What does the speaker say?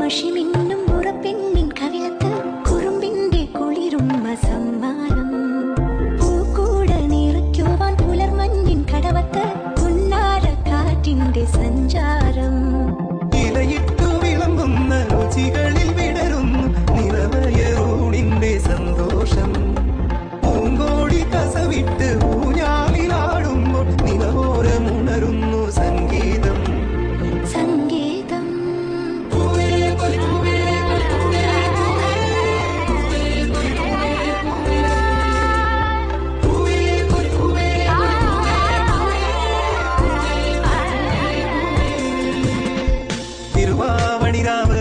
മഷിമിന്നും മുറപ്പെണ്ണിൻ കവിളത്ത് കുറുമ്പിന്റെ കുളിരും സമ്മാനം പൂക്കൂട നിറയ്ക്കുവാൻ പുലർമഞ്ഞിൻ കടവത്ത് പുന്നാര കാറ്റിന്റെ സഞ്ചാരം ഇലയിട്ടു വിളമ്പുന്ന രുചികളിൽ വിടരുന്നു നിറവയറൂണിന്റെ സന്തോഷം പൂങ്കോടി കസവിട്ട് ഊഞ്ഞാലിലാടുമ്പോൾ നിലവോരമുണരുന്നു സംഗീതം സംഗീതം തിരുവാവണിരാവ്